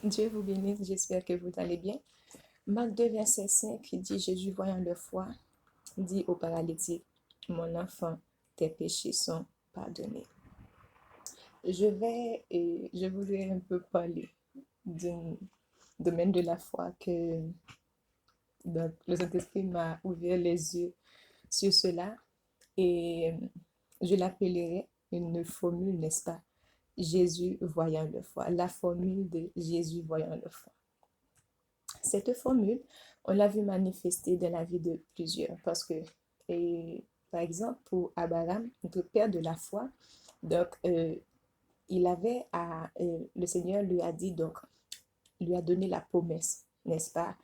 Dieu vous bénisse, j'espère que vous allez bien. Marc 2, verset 5, il dit, Jésus voyant leur foi, dit au paralytique, mon enfant, tes péchés sont pardonnés. Je voudrais un peu parler d'un domaine de la foi que le Saint-Esprit m'a ouvert les yeux sur cela et je l'appellerai une formule, n'est-ce pas? Jésus voyant leur foi, la formule de Jésus voyant leur foi. Cette formule, on l'a vu manifester dans la vie de plusieurs parce que, et, par exemple, pour Abraham, notre père de la foi, donc, il avait le Seigneur lui a dit, donc, lui a donné la promesse, n'est-ce pas?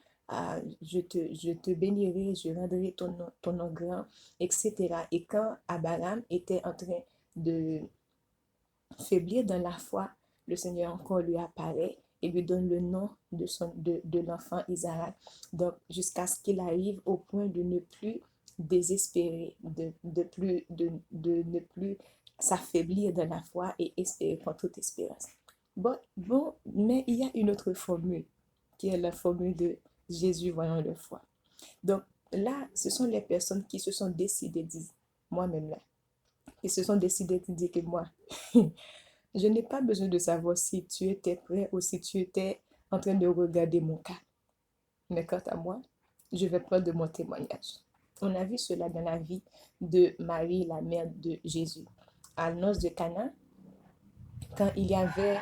Je te bénirai, je rendrai ton nom grand, etc. Et quand Abraham était en train de faiblir dans la foi, le Seigneur encore lui apparaît et lui donne le nom de l'enfant Isaac. Donc, jusqu'à ce qu'il arrive au point de ne plus désespérer, de ne plus s'affaiblir dans la foi et espérer contre toute espérance. Bon, mais il y a une autre formule, qui est la formule de Jésus voyant le foi. Donc là, ce sont les personnes qui se sont décidées, disent moi-même là, qui se sont décidées de dire que moi, je n'ai pas besoin de savoir si tu étais prêt ou si tu étais en train de regarder mon cas. Mais quant à moi, je vais prendre mon témoignage. On a vu cela dans la vie de Marie, la mère de Jésus. À noces de Cana, quand il y avait,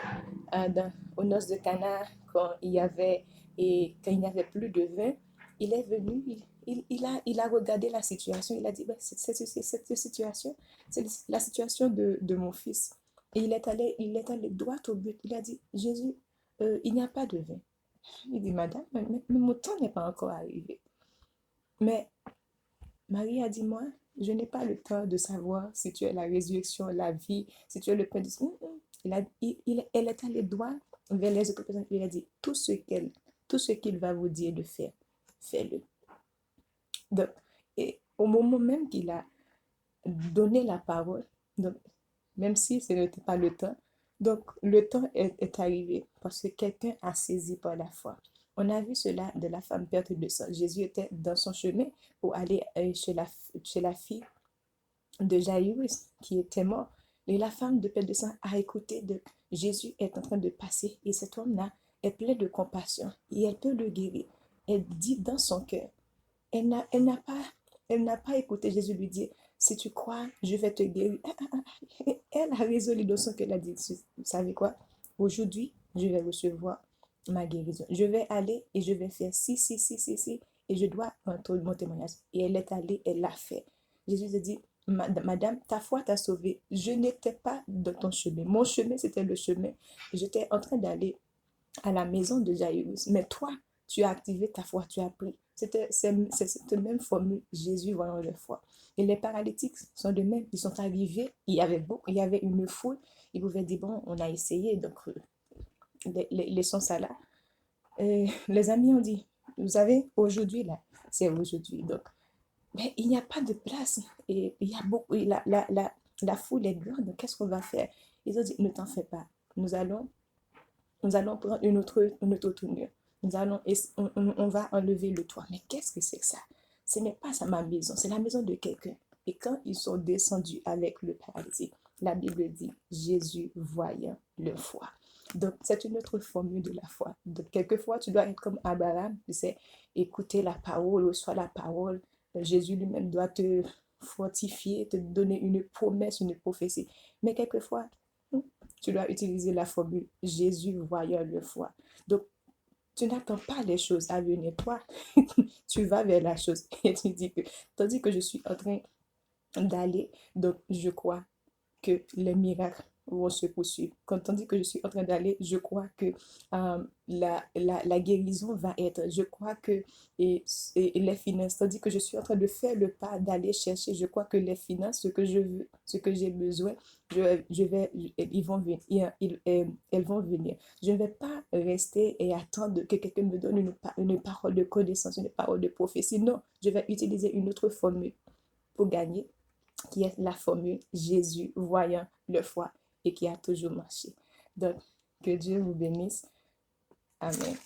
aux noces de Cana, quand il n'y avait plus de vin, il est venu, il a regardé la situation, il a dit, ben, cette situation, c'est la situation de mon fils. Et il est allé droit au but. Il a dit, Jésus, il n'y a pas de vin. Il dit, Madame, mais mon temps n'est pas encore arrivé. Mais Marie a dit, moi, je n'ai pas le temps de savoir si tu es la résurrection, la vie, si tu es le pain du ciel. Elle est allée droit vers les autres personnes. Il a dit, tout ce qu'il va vous dire de faire, fais-le. Donc, et au moment même qu'il a donné la parole, donc, même si ce n'était pas le temps, donc le temps est arrivé parce que quelqu'un a saisi par la foi. On a vu cela de la femme perte de sang. Jésus était dans son chemin pour aller chez la fille de Jairus qui était mort. Et la femme de perte de sang a écouté de Jésus est en train de passer et cet homme-là est plein de compassion et elle peut le guérir. Elle dit dans son cœur, elle n'a, elle n'a pas, elle n'a pas écouté Jésus lui dire, si tu crois, je vais te guérir. Elle a résolu dans son cœur, elle a dit, vous savez quoi, aujourd'hui, je vais recevoir ma guérison. Je vais aller et je vais faire ci, ci, ci, ci, ci, et je dois rendre mon témoignage. Et elle est allée, elle l'a fait. Jésus a dit, Madame, ta foi t'a sauvée. Je n'étais pas dans ton chemin. Mon chemin, c'était le chemin. J'étais en train d'aller à la maison de Jairus. Mais toi, tu as activé ta foi, tu as pris. C'est cette même formule, Jésus voyant leur foi. Et les paralytiques sont de même. Ils sont arrivés, il y avait une foule. Ils pouvaient dire, bon, on a essayé, donc laissons ça là. Les amis ont dit, vous savez, aujourd'hui, là, c'est aujourd'hui. Donc, mais il n'y a pas de place. Et il y a beaucoup, et la foule est grande. Qu'est-ce qu'on va faire? Ils ont dit, ne t'en fais pas. Nous allons nous allons prendre une autre tournure. On va enlever le toit. Mais qu'est-ce que c'est que ça? Ce n'est pas ça ma maison, c'est la maison de quelqu'un. Et quand ils sont descendus avec le paralytique, la Bible dit Jésus voyant leur foi. Donc, c'est une autre formule de la foi. Donc, quelquefois, tu dois être comme Abraham, tu sais, écouter la parole, reçoit la parole. Jésus lui-même doit te fortifier, te donner une promesse, une prophétie. Mais quelquefois, tu dois utiliser la formule Jésus voyant le foi. Donc, tu n'attends pas les choses à venir. Toi, tu vas vers la chose et tu dis que, tandis que je suis en train d'aller, donc je crois que les miracles vont se poursuivre. Quand tandis que je suis en train d'aller, je crois que la guérison va être. Je crois que et les finances, tandis que je suis en train de faire le pas d'aller chercher, je crois que les finances, ce que je veux, ce que j'ai besoin, ils vont venir. Elles vont venir. Je ne vais pas rester et attendre que quelqu'un me donne une parole de connaissance, une parole de prophétie. Non, je vais utiliser une autre formule pour gagner qui est la formule Jésus voyant le foi et qui a toujours marché. Donc, que Dieu vous bénisse. Amen.